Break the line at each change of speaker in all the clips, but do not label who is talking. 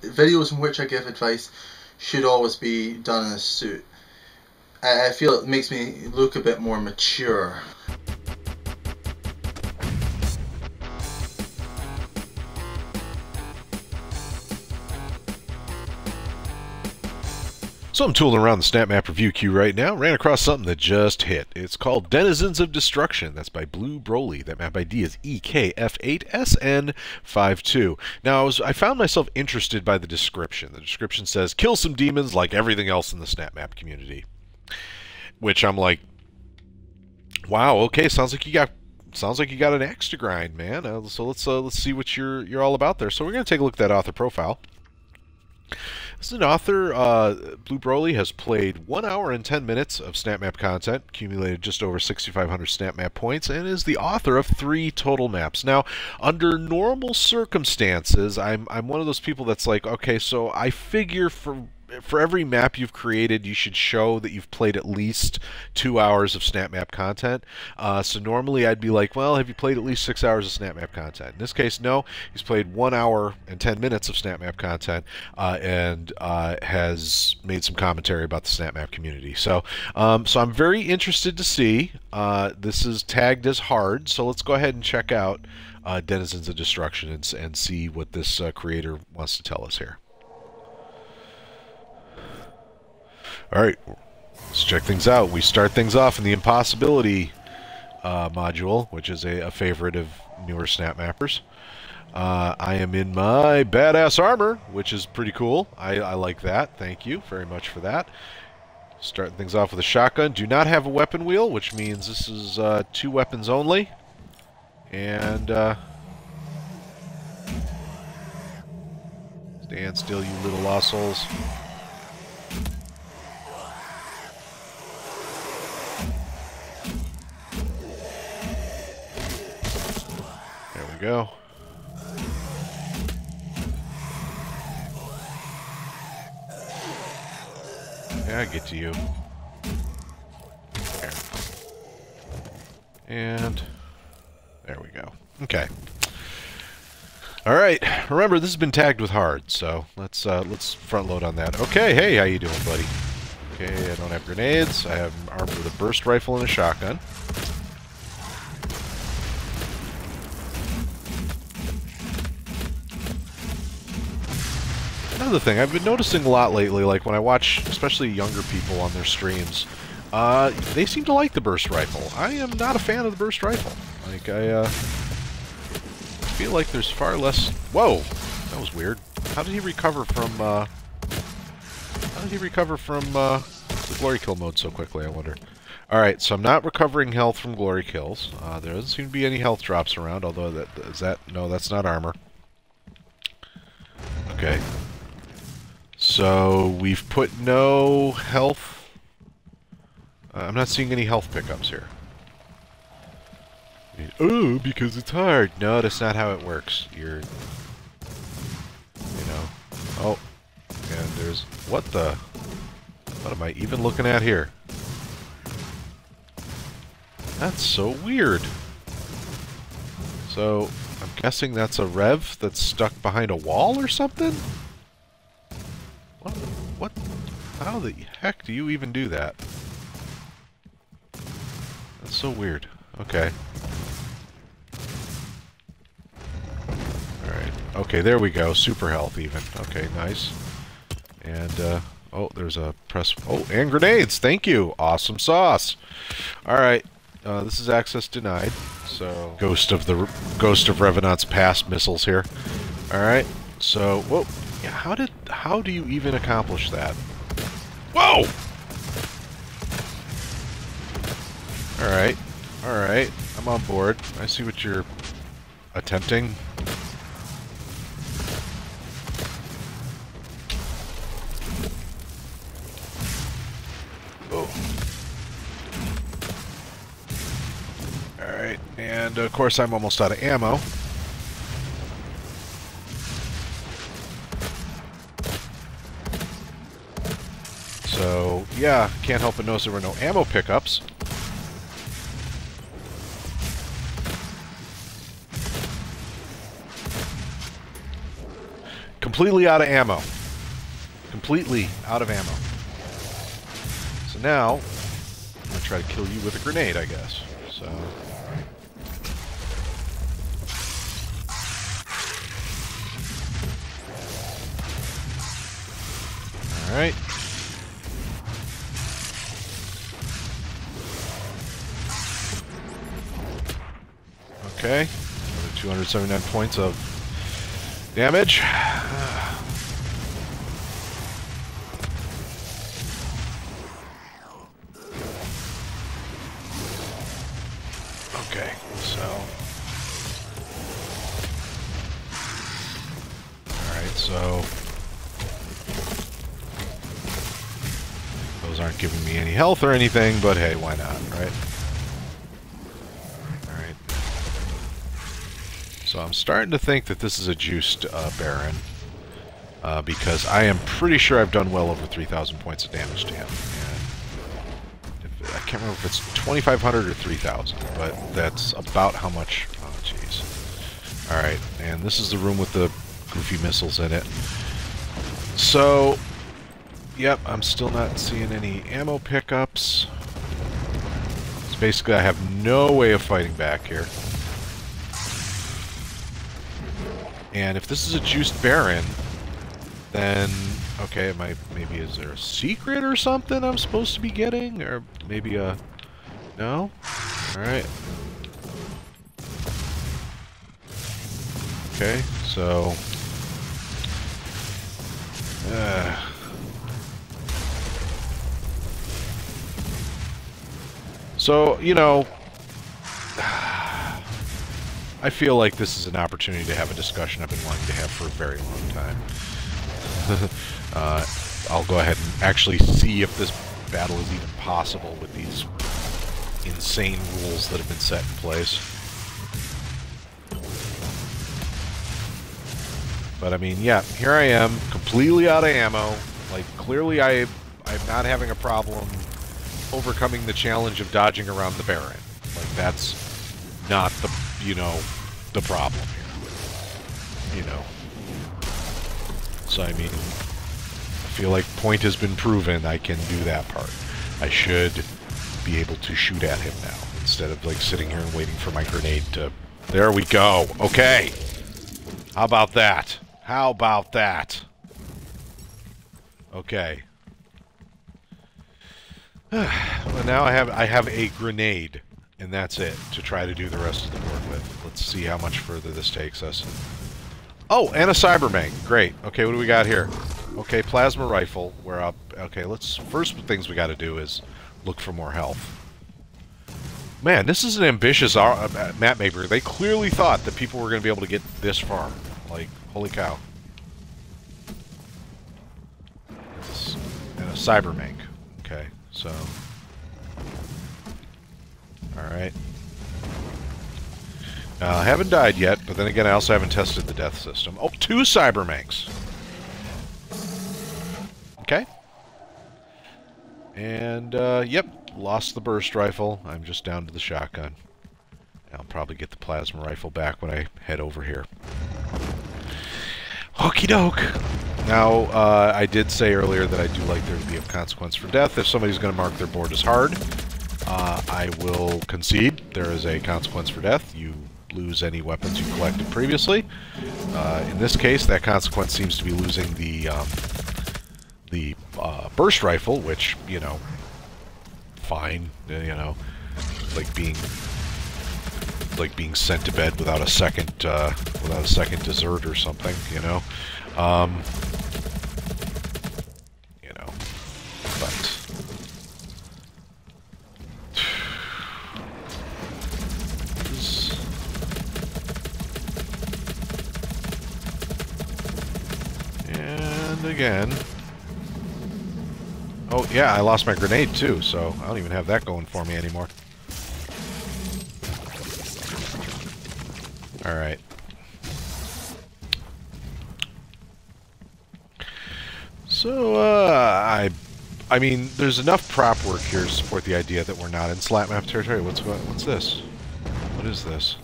videos in which I give advice should always be done in a suit. I feel it makes me look a bit more mature.
So I'm tooling around the SnapMap review queue right now. Ran across something that just hit. It's called Denizens of Destruction. That's by BluBroly. That map ID is EKF8SN52. Now I found myself interested by the description. The description says, "Kill some demons like everything else in the SnapMap community." Which I'm like, wow, okay, sounds like you got an axe to grind, man. So let's see what you're all about there. So we're gonna take a look at that author profile. As an author, BluBroly has played 1 hour and 10 minutes of SnapMap content, accumulated just over 6,500 SnapMap points, and is the author of 3 total maps. Now, under normal circumstances, I'm one of those people that's like, okay, so I figure for every map you've created, you should show that you've played at least 2 hours of SnapMap content. So normally I'd be like, well, have you played at least 6 hours of SnapMap content? In this case, no. He's played 1 hour and 10 minutes of SnapMap content and has made some commentary about the SnapMap community. So, so I'm very interested to see. This is tagged as hard, so let's go ahead and check out Denizens of Destruction and see what this creator wants to tell us here. Alright, let's check things out. We start things off in the Impossibility module, which is a favorite of newer SnapMappers. I am in my badass armor, which is pretty cool. I like that. Thank you very much for that. Starting things off with a shotgun. Do not have a weapon wheel, which means this is 2 weapons only. And stand still, you little assholes. Go. Yeah, I get to you. There. And there we go. Okay. All right. Remember, this has been tagged with hard, so let's front load on that. Okay. Hey, how you doing, buddy? Okay. I don't have grenades. I have armed with a burst rifle and a shotgun. Another thing I've been noticing a lot lately, like when I watch especially younger people on their streams, they seem to like the burst rifle. I am not a fan of the burst rifle. Like I feel like there's far less. Whoa, that was weird. How did he recover from? How did he recover from the glory kill mode so quickly? I wonder. All right, so I'm not recovering health from glory kills. There doesn't seem to be any health drops around. Although no, that's not armor. Okay. So we've put no health. I'm not seeing any health pickups here. Oh, because it's hard. No, that's not how it works. You're, you know. Oh, and there's what am I even looking at here? That's so weird. So I'm guessing that's a rev that's stuck behind a wall or something? What? How the heck do you even do that? That's so weird. Okay. Alright. Okay, there we go. Super health even. Okay, nice. And, oh, there's a press... Oh, and grenades! Thank you! Awesome sauce! Alright. This is access denied. So... Ghost of Revenant's past missiles here. Alright. So, whoa! Yeah, how do you even accomplish that? Whoa! Alright. Alright. I'm on board. I see what you're attempting. Oh. Alright. And, of course, I'm almost out of ammo. So, yeah, can't help but notice there were no ammo pickups. completely out of ammo. Completely out of ammo. So now, I'm going to try to kill you with a grenade, I guess. So... Alright. Okay. Another 279 points of damage. Okay, so... Alright, so... Those aren't giving me any health or anything, but hey, why not, right? Alright. So I'm starting to think that this is a juiced Baron, because I am pretty sure I've done well over 3,000 points of damage to him. And I can't remember if it's 2,500 or 3,000, but that's about how much... Oh, jeez. Alright, and this is the room with the goofy missiles in it. So... Yep, I'm still not seeing any ammo pickups. So basically, I have no way of fighting back here. And if this is a juiced Baron, then... Okay, maybe is there a secret or something I'm supposed to be getting? Or maybe a... No? Alright. Okay, so... So, you know, I feel like this is an opportunity to have a discussion I've been wanting to have for a very long time. I'll go ahead and actually see if this battle is even possible with these insane rules that have been set in place. But I mean, yeah, here I am, completely out of ammo. Like, clearly I'm not having a problem overcoming the challenge of dodging around the Baron. Like, that's not the, you know, the problem here. You know. So, I mean, I feel like point has been proven. I can do that part. I should be able to shoot at him now, instead of, like, sitting here and waiting for my grenade to... There we go! Okay! How about that? How about that? Okay. Well, now I have a grenade, and that's it, to try to do the rest of the board with. Let's see how much further this takes us. Oh, and a Cybermang. Great. Okay, what do we got here? Okay, plasma rifle. We're up. Okay, first things we got to do is look for more health. Man, this is an ambitious map maker. They clearly thought that people were going to be able to get this far. Like, holy cow. And a Cybermang. Okay. So, alright. I haven't died yet, but then again, I also haven't tested the death system. Oh, 2 Cybermangs! Okay. And, yep, lost the burst rifle. I'm just down to the shotgun. I'll probably get the plasma rifle back when I head over here. Okie doke! Now, I did say earlier that I do like there to be a consequence for death. If somebody's going to mark their board as hard, I will concede there is a consequence for death. You lose any weapons you collected previously. In this case, that consequence seems to be losing the burst rifle, which, you know, fine, you know, like being sent to bed without a second dessert or something, you know. You know, but and again. Oh yeah, I lost my grenade too, so I don't even have that going for me anymore. All right. So, I mean, there's enough prop work here to support the idea that we're not in SnapMap territory. What's this? What is this?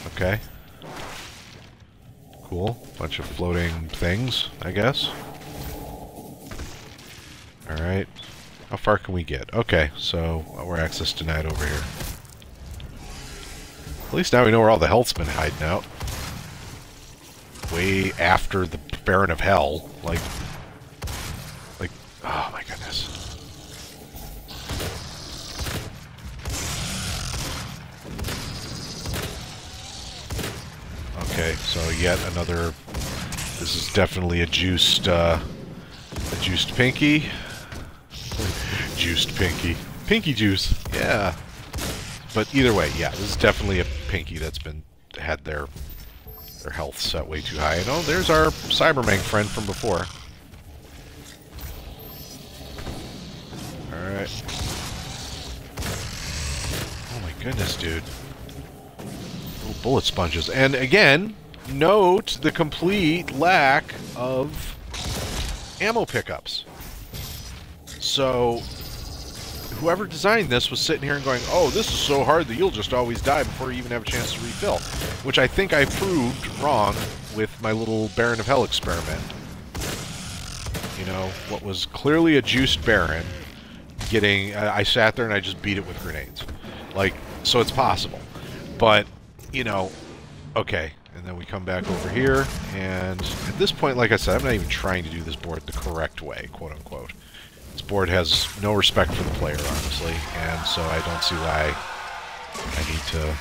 Okay. Cool. Bunch of floating things, I guess. Alright. How far can we get? Okay, so we're access denied over here. At least now we know where all the health's been hiding out. Way after the Baron of Hell. Like, oh my goodness. Okay, so yet another... This is definitely a juiced pinky. Juiced pinky. Pinky juice, yeah. But either way, yeah, this is definitely a pinky that's had their health set way too high. And oh, there's our Cyberman friend from before. Alright. Oh my goodness, dude. Little bullet sponges. And again, note the complete lack of ammo pickups. So, whoever designed this was sitting here and going, oh, this is so hard that you'll just always die before you even have a chance to refill. Which I think I proved wrong with my little Baron of Hell experiment. You know, what was clearly a juiced Baron, getting... I sat there and I just beat it with grenades. Like, so it's possible. But, you know, okay. And then we come back over here, and at this point, like I said, I'm not even trying to do this board the correct way, quote-unquote. This board has no respect for the player, honestly, and so I don't see why I need to...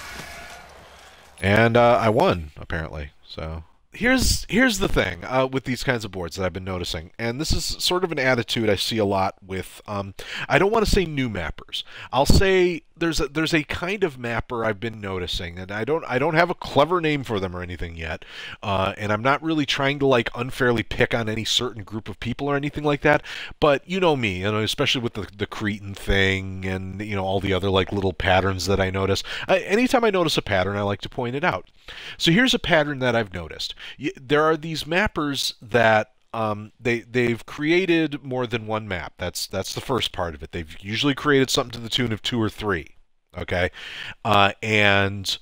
And I won, apparently, so... Here's the thing with these kinds of boards that I've been noticing, and this is sort of an attitude I see a lot with, I don't want to say new mappers. I'll say there's a kind of mapper I've been noticing, and I don't have a clever name for them or anything yet, and I'm not really trying to like unfairly pick on any certain group of people or anything like that, but you know me, you know, especially with the Cretan thing and, you know, all the other like little patterns that I notice. Anytime I notice a pattern, I like to point it out. So here's a pattern that I've noticed. There are these mappers that they've created more than one map. That's the first part of it. They've usually created something to the tune of 2 or 3. Okay, and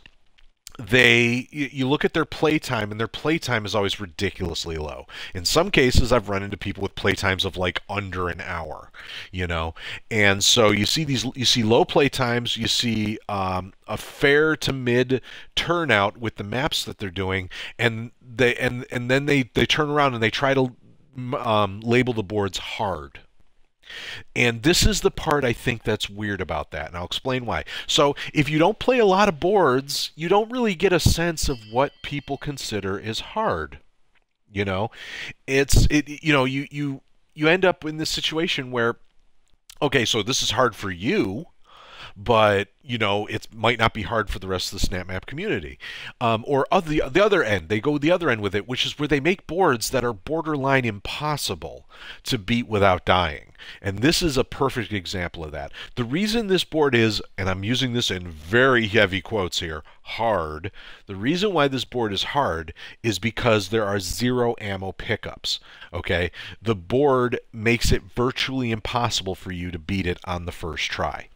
you look at their playtime, and their playtime is always ridiculously low. In some cases, I've run into people with playtimes of like under an hour, you know. And so you see low playtimes, you see a fair to mid turnout with the maps that they're doing, and then they turn around and they try to label the boards hard. And this is the part I think that's weird about that, and I'll explain why. So, if you don't play a lot of boards, you don't really get a sense of what people consider is hard. You know, you end up in this situation where, okay, so this is hard for you, but you know it might not be hard for the rest of the SnapMap community. Or the other end, they go the other end with it, which is where they make boards that are borderline impossible to beat without dying. And this is a perfect example of that. The reason this board is, and I'm using this in very heavy quotes here, hard, the reason why this board is hard is because there are 0 ammo pickups. Okay? The board makes it virtually impossible for you to beat it on the first try.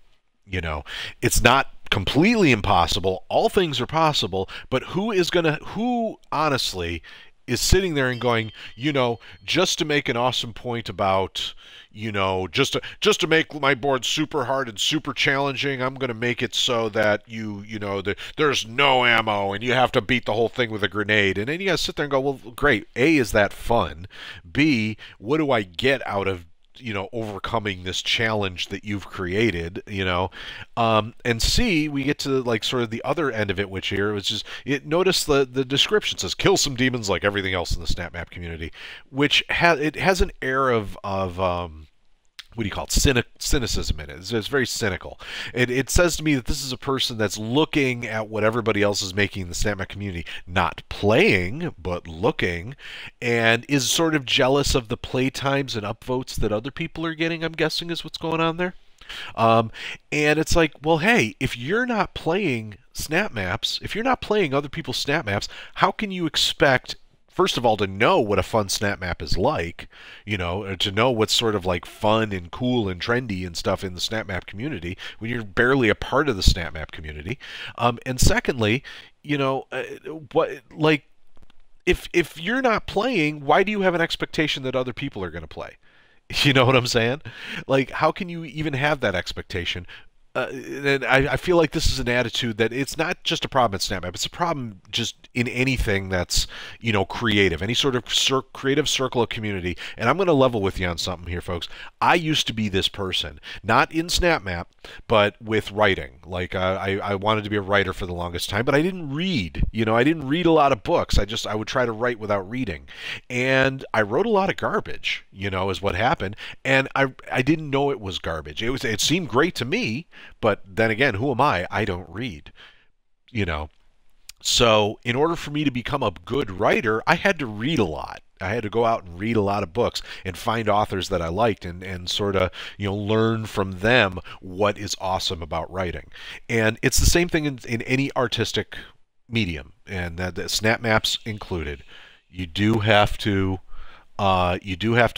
You know, it's not completely impossible. All things are possible, but who honestly is sitting there and going, you know, just to make an awesome point about, you know, just to make my board super hard and super challenging, I'm going to make it so that you know, there's no ammo and you have to beat the whole thing with a grenade. And then you got to sit there and go, well, great. A, is that fun? B, what do I get out of, you know, overcoming this challenge that you've created, you know? And C, we get to like sort of the other end of it, which here was just, notice the description says kill some demons like everything else in the SnapMap community, which has an air of what do you call it, cynicism in it. It's very cynical. It says to me that this is a person that's looking at what everybody else is making in the SnapMap community, not playing, but looking, and is sort of jealous of the play times and upvotes that other people are getting, I'm guessing is what's going on there. And it's like, well, hey, if you're not playing SnapMaps, if you're not playing other people's SnapMaps, how can you expect, first of all, to know what a fun SnapMap is like, you know, to know what's sort of like fun and cool and trendy and stuff in the SnapMap community when you're barely a part of the SnapMap community. And secondly, you know, if you're not playing, why do you have an expectation that other people are going to play? You know what I'm saying? Like, how can you even have that expectation? And I feel like this is an attitude that it's not just a problem at SnapMap. It's a problem just in anything that's, you know, creative, any sort of creative circle of community. And I'm going to level with you on something here, folks. I used to be this person, not in SnapMap, but with writing. Like, I wanted to be a writer for the longest time, but I didn't read. You know, I didn't read a lot of books. I would try to write without reading. And I wrote a lot of garbage, you know, is what happened. And I didn't know it was garbage. It seemed great to me. But then again, who am I? I don't read, you know. So in order for me to become a good writer, I had to read a lot. I had to go out and read a lot of books and find authors that I liked and sort of, you know, learn from them what is awesome about writing. And it's the same thing in any artistic medium, and that SnapMap's included. You do have to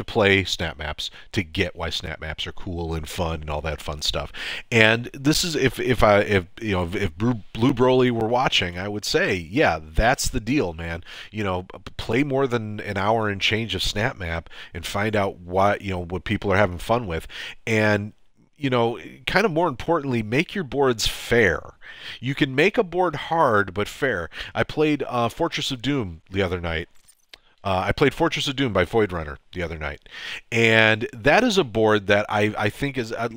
play SnapMaps to get why SnapMaps are cool and fun and all that fun stuff. And this is if BluBroly were watching, I would say, yeah, that's the deal, man. You know, play more than an hour and change of SnapMap and find out what people are having fun with, and you know, kind of more importantly, make your boards fair. You can make a board hard but fair. I played Fortress of Doom the other night. I played Fortress of Doom by Void Runner the other night, and that is a board that I think is I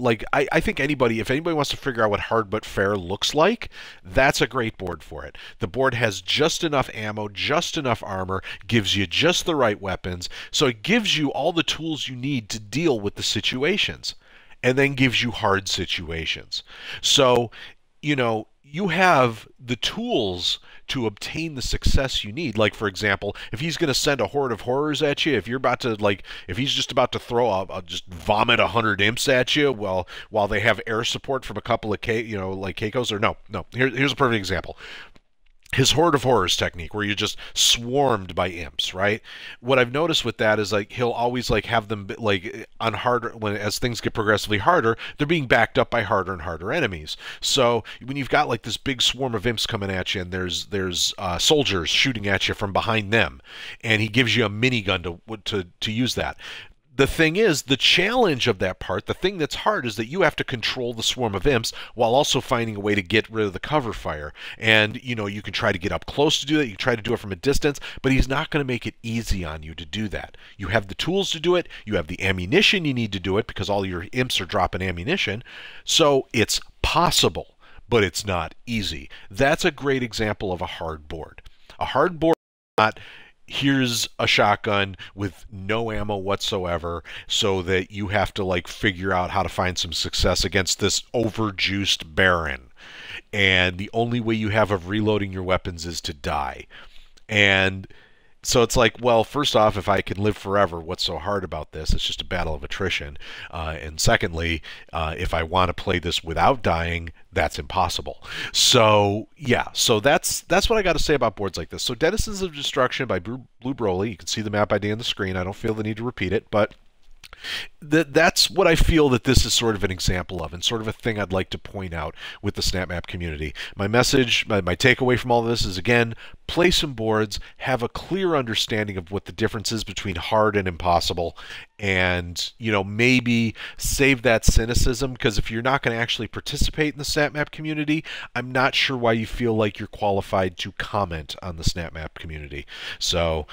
think if anybody wants to figure out what hard but fair looks like, that's a great board for it. The board has just enough ammo, just enough armor, gives you just the right weapons, so it gives you all the tools you need to deal with the situations, and then gives you hard situations. So, you know, you have the tools to obtain the success you need. Like, for example, if he's going to send a horde of horrors at you, if you're about to, like, if he's just about to throw just vomit 100 imps at you, well, while they have air support from a couple of Keikos, or no, here's a perfect example. His Horde of Horrors technique, where you're just swarmed by imps, right? What I've noticed with that is, like, he'll always, like, have them, like, on harder, as things get progressively harder, they're being backed up by harder and harder enemies. So when you've got, like, this big swarm of imps coming at you, and there's soldiers shooting at you from behind them, and he gives you a minigun to use that. The thing is, the challenge of that part, the thing that's hard, is that you have to control the swarm of imps while also finding a way to get rid of the cover fire. And, you know, you can try to get up close to do that, you can try to do it from a distance, but he's not going to make it easy on you to do that. You have the tools to do it, you have the ammunition you need to do it, because all your imps are dropping ammunition, so it's possible, but it's not easy. That's a great example of a hard board. A hard board is not, here's a shotgun with no ammo whatsoever, so that you have to, like, figure out how to find some success against this overjuiced Baron, and the only way you have of reloading your weapons is to die. And so it's like, well, first off, if I can live forever, what's so hard about this? It's just a battle of attrition. And secondly, if I want to play this without dying, that's impossible. So yeah, so that's what I got to say about boards like this. So Denizens of Destruction by BluBroly. You can see the map ID on the screen. I don't feel the need to repeat it, but that's what I feel that this is sort of an example of, and sort of a thing I'd like to point out with the SnapMap community. My message, my takeaway from all of this is, again, play some boards, have a clear understanding of what the difference is between hard and impossible, and, you know, maybe save that cynicism, because if you're not going to actually participate in the SnapMap community, I'm not sure why you feel like you're qualified to comment on the SnapMap community. So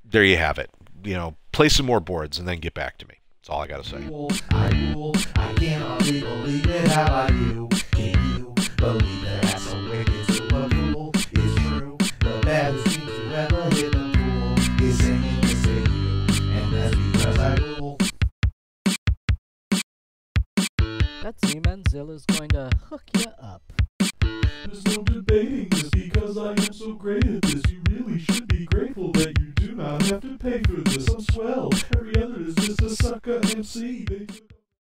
there you have it. You know, play some more boards and then get back to me. That's all I gotta say.
I can't hardly believe it. How about you? Can you believe that I'm so wicked, so a fool is true? The baddest teams who ever hit the pool is singing to save you, and that's because I rule.
That Denizens is going to hook you up.
There's no debating this, because I am so great at this. You really should be grateful that you do not have to pay for this. I'm swell. Every other is just a sucker MC.